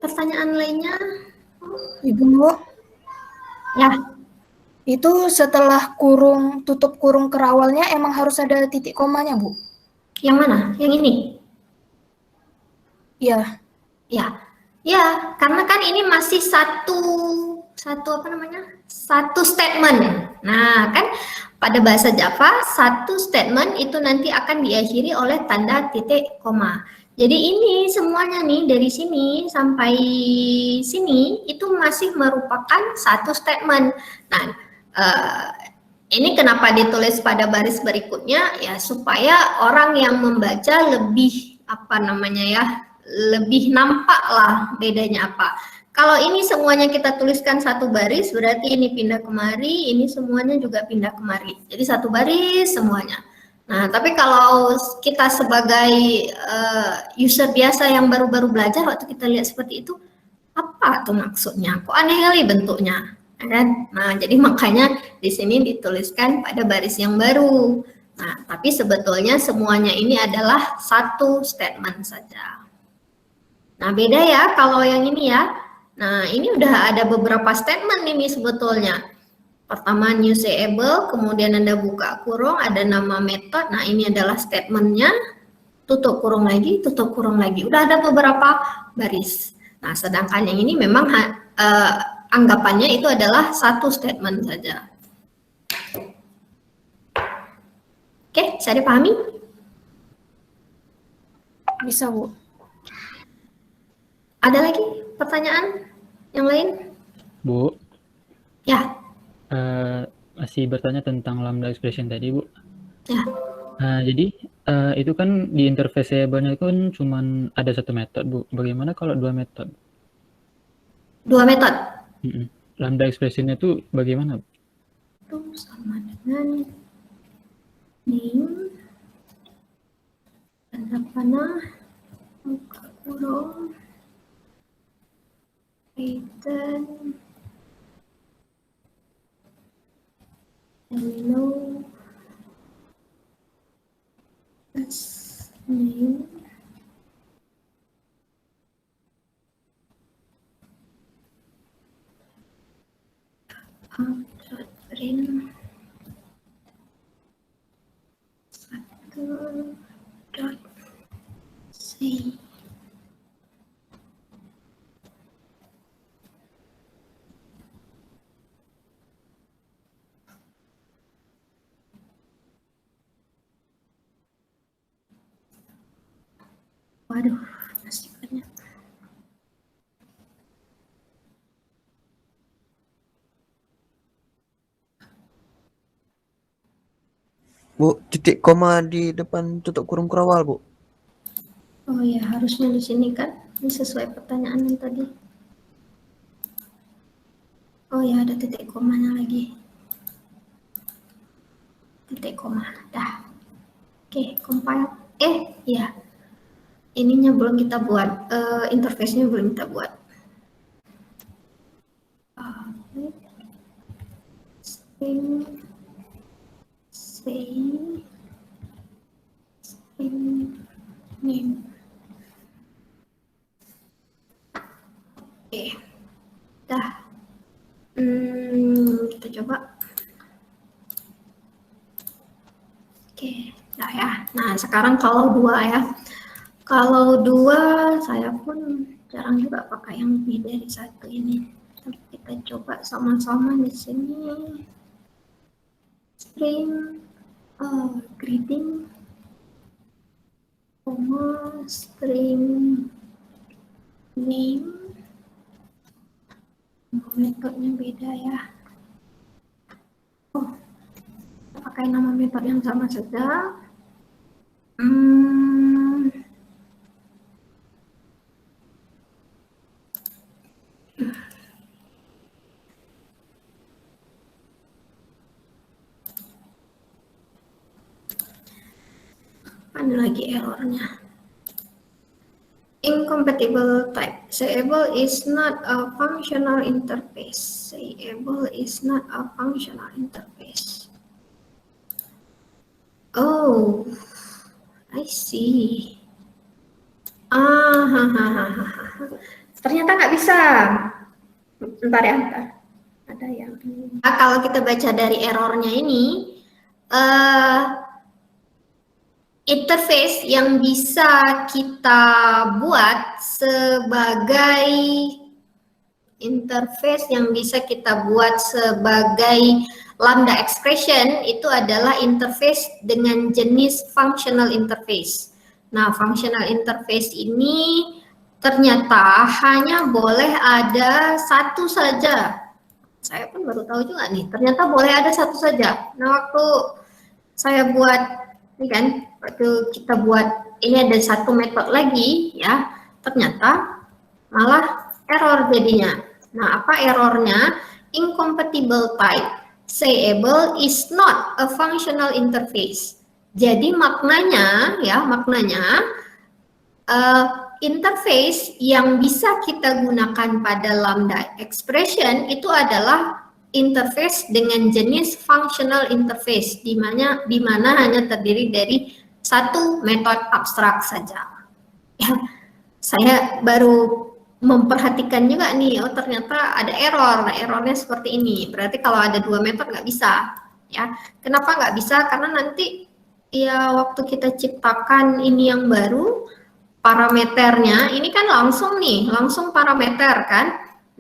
Pertanyaan lainnya? Ibu, Ya, itu setelah tutup kurung kerawalnya emang harus ada titik komanya, Bu? yang mana? Yang ini? Iya. Ya, ya, karena kan ini masih satu apa namanya? Satu statement. Nah, kan pada bahasa Java satu statement itu nanti akan diakhiri oleh tanda titik koma. Jadi ini semuanya nih dari sini sampai sini itu masih merupakan satu statement. Nah, eh, ini kenapa ditulis pada baris berikutnya ya supaya orang yang membaca lebih apa namanya ya, lebih nampak lah bedanya apa. Kalau ini semuanya kita tuliskan satu baris, berarti ini pindah kemari, ini semuanya juga pindah kemari. Jadi satu baris semuanya. Nah, tapi kalau kita sebagai user biasa yang baru-baru belajar, waktu kita lihat seperti itu, apa tuh maksudnya? Kok aneh kali bentuknya, kan? Nah, jadi makanya di sini dituliskan pada baris yang baru. Nah, tapi sebetulnya semuanya ini adalah satu statement saja. Nah, beda ya kalau yang ini ya. Nah, ini udah ada beberapa statement ini sebetulnya. Pertama new seeable, kemudian Anda buka kurung, ada nama metode. Nah, ini adalah statementnya. Tutup kurung lagi, tutup kurung lagi. Udah ada beberapa baris. Nah, sedangkan yang ini memang anggapannya itu adalah satu statement saja. Oke, bisa dipahami? Bisa, Bu. Ada lagi pertanyaan yang lain? Bu, Ya, masih bertanya tentang lambda expression tadi, Bu. ya. Jadi itu kan di interface variable-nya kan cuma ada satu metode, Bu. Bagaimana kalau dua metode? Dua metode. Lambda expression-nya itu bagaimana, Bu? Itu sama dengan name tanda panah buka kurung return hello plus name print satu dot say. Waduh, masih banyak. Bu, titik koma di depan tutup kurung kerawal, Bu. Oh ya, harusnya di sini kan. Ini sesuai pertanyaan yang tadi. Oh ya, ada titik komanya lagi. Titik koma, dah. Oke, compile. Iya. Ininya belum kita buat, interface-nya belum kita buat. String name. Oke, dah. Kita coba. Oke, dah ya. Nah, sekarang kalau dua ya. Kalau dua, saya pun jarang juga pakai yang lebih dari satu ini. Tapi kita coba sama-sama di sini. String greeting, string name. Metodenya beda ya. Oh, pakai nama metode yang sama saja. Ada lagi errornya. Incompatible type. Sayable is not a functional interface. Sayable is not a functional interface. Oh, I see. Ternyata nggak bisa. Bentar ya, bentar. Ada yang kalau kita baca dari errornya ini, interface yang bisa kita buat sebagai lambda expression itu adalah interface dengan jenis functional interface. Nah, functional interface ini ternyata hanya boleh ada satu saja. Saya pun baru tahu juga nih, ternyata boleh ada satu saja. Nah, waktu saya buat, ini kan, waktu kita buat, ini ada satu metode lagi, ya, ternyata malah error jadinya. Nah, apa errornya? Incompatible type sayable is not a functional interface. Jadi maknanya, ya, interface yang bisa kita gunakan pada lambda expression itu adalah interface dengan jenis functional interface, di mana hanya terdiri dari satu metode abstrak saja. Ya, saya baru memperhatikan juga nih, oh ternyata ada error. Nah, errornya seperti ini. Berarti kalau ada dua metode nggak bisa. Ya, kenapa nggak bisa? Karena nanti ya waktu kita ciptakan ini yang baru, parameternya ini kan langsung parameter kan.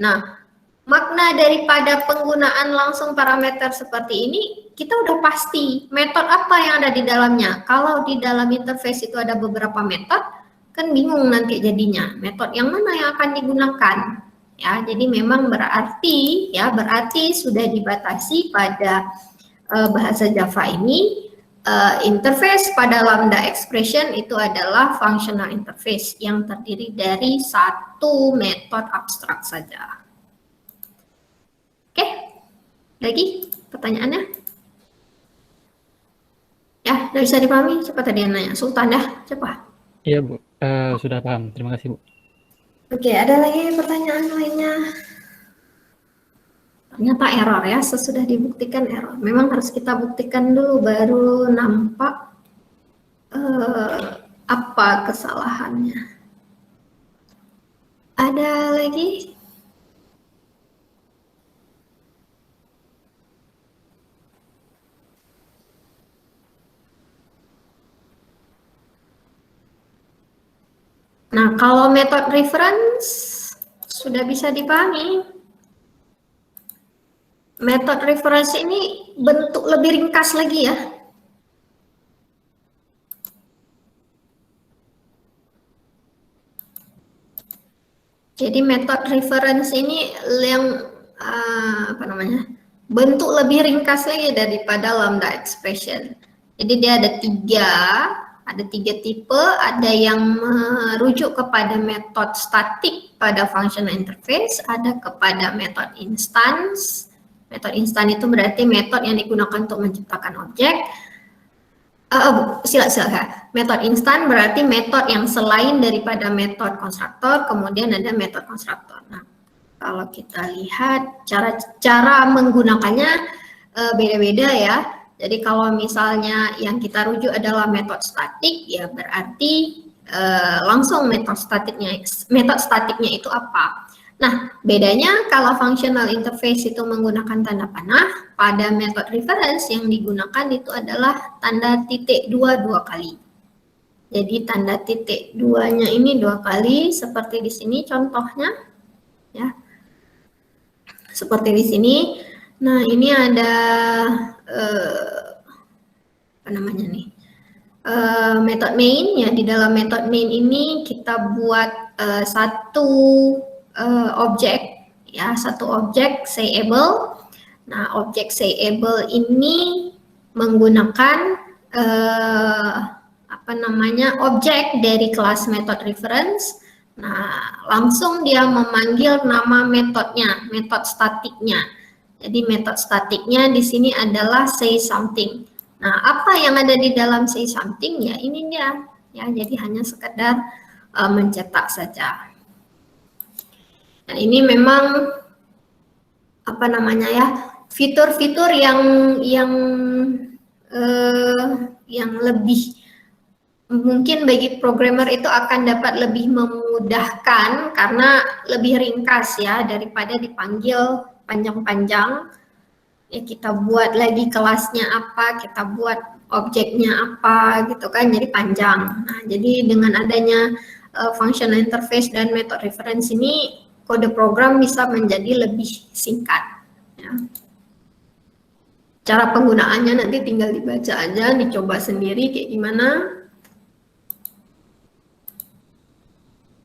Nah, makna daripada penggunaan langsung parameter seperti ini, kita udah pasti metode apa yang ada di dalamnya. Kalau di dalam interface itu ada beberapa metode, kan bingung nanti jadinya metode yang mana yang akan digunakan. Ya, jadi memang berarti sudah dibatasi pada bahasa Java ini. Interface pada lambda expression itu adalah functional interface yang terdiri dari satu metode abstrak saja. Oke, lagi pertanyaannya? Ya, udah bisa dipahami? Siapa tadi yang nanya? Sultan dah, siapa? Iya Bu, sudah paham. Terima kasih Bu. Oke, ada lagi pertanyaan lainnya? Ternyata error ya, sesudah dibuktikan error. Memang harus kita buktikan dulu baru nampak apa kesalahannya. Ada lagi? Nah, kalau metode reference sudah bisa dipahami. Metode reference ini bentuk lebih ringkas lagi ya. Jadi metode reference ini yang bentuk lebih ringkas lagi daripada lambda expression. Jadi dia ada tiga tipe, ada yang merujuk kepada metode statik pada functional interface, ada kepada metode instance. Metode instan itu berarti metode yang digunakan untuk menciptakan objek. Metode instan berarti metode yang selain daripada metode konstruktor, kemudian ada metode konstruktor. Nah, kalau kita lihat cara menggunakannya beda-beda ya. Jadi kalau misalnya yang kita rujuk adalah metode statik, ya berarti langsung metode statiknya itu apa? Nah, bedanya kalau functional interface itu menggunakan tanda panah, pada metode reference yang digunakan itu adalah tanda titik dua kali. Jadi tanda titik duanya ini 2 kali, seperti di sini contohnya, ya. Seperti di sini. Nah, ini ada metode main ya. Di dalam metode main ini kita buat satu objek ya, satu objek sayable. Nah, objek sayable ini menggunakan objek dari kelas method reference. Nah, langsung dia memanggil nama metodenya, metode statiknya. Jadi metode statiknya di sini adalah say something. Nah, apa yang ada di dalam say something ya ini dia ya, jadi hanya sekedar mencetak saja. Nah, ini memang fitur-fitur yang lebih mungkin bagi programmer itu akan dapat lebih memudahkan karena lebih ringkas ya daripada dipanggil panjang-panjang. Ya kita buat lagi kelasnya apa, kita buat objeknya apa gitu kan, jadi panjang. Nah, jadi dengan adanya functional interface dan method reference ini, kode program bisa menjadi lebih singkat. Ya. Cara penggunaannya nanti tinggal dibaca aja, dicoba sendiri kayak gimana.